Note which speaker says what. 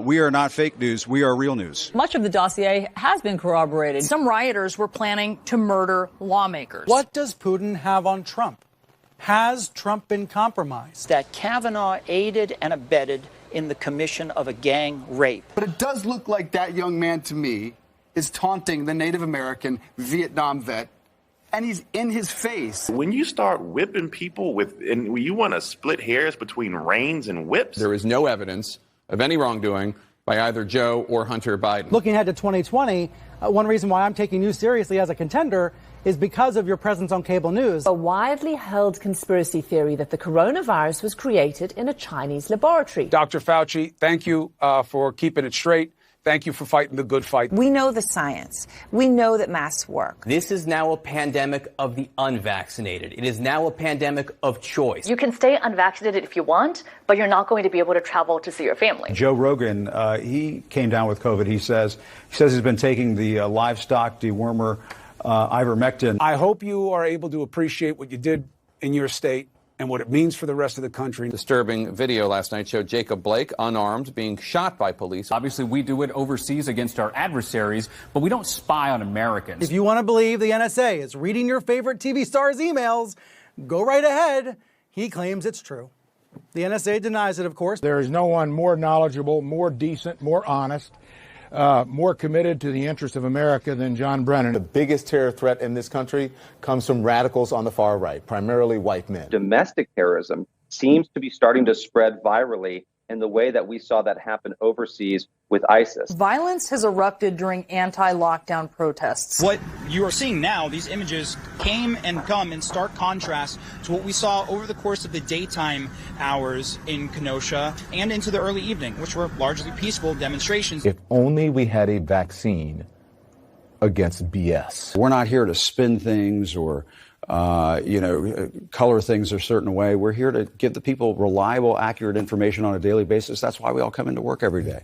Speaker 1: We are not fake news. We are real news.
Speaker 2: Much of the dossier has been corroborated. Some rioters were planning to murder lawmakers.
Speaker 3: What does Putin have on Trump? Has Trump been compromised?
Speaker 4: That Kavanaugh aided and abetted in the commission of a gang rape.
Speaker 5: But it does look like that young man to me is taunting the Native American Vietnam vet, and he's in his face.
Speaker 6: When you start whipping people and you want to split hairs between reins and whips.
Speaker 7: There is no evidence of any wrongdoing by either Joe or Hunter Biden.
Speaker 3: Looking ahead to 2020, one reason why I'm taking you seriously as a contender is because of your presence on cable news.
Speaker 8: A widely held conspiracy theory that the coronavirus was created in a Chinese laboratory.
Speaker 9: Dr. Fauci, thank you for keeping it straight. Thank you for fighting the good fight.
Speaker 10: We know the science. We know that masks work.
Speaker 11: This is now a pandemic of the unvaccinated. It is now a pandemic of choice.
Speaker 12: You can stay unvaccinated if you want, but you're not going to be able to travel to see your family.
Speaker 1: Joe Rogan, he came down with COVID. He says he's been taking the livestock dewormer ivermectin.
Speaker 9: I hope you are able to appreciate what you did in your state and what it means for the rest of the country.
Speaker 7: Disturbing video last night showed Jacob Blake, unarmed, being shot by police.
Speaker 13: Obviously, we do it overseas against our adversaries, but we don't spy on Americans.
Speaker 3: If you want to believe the NSA is reading your favorite TV star's emails, go right ahead. He claims it's true. The NSA denies it, of course.
Speaker 14: There is no one more knowledgeable, more decent, more honest, more committed to the interests of America than John Brennan.
Speaker 15: The biggest terror threat in this country comes from radicals on the far right, primarily white men.
Speaker 16: Domestic terrorism seems to be starting to spread virally in the way that we saw that happen overseas with ISIS.
Speaker 2: Violence has erupted during anti-lockdown protests.
Speaker 17: What you are seeing now, these images came and come in stark contrast to what we saw over the course of the daytime hours in Kenosha and into the early evening, which were largely peaceful demonstrations.
Speaker 15: If only we had a vaccine against BS.
Speaker 1: We're not here to spin things or color things a certain way. We're here to give the people reliable, accurate information on a daily basis. That's why we all come into work every day.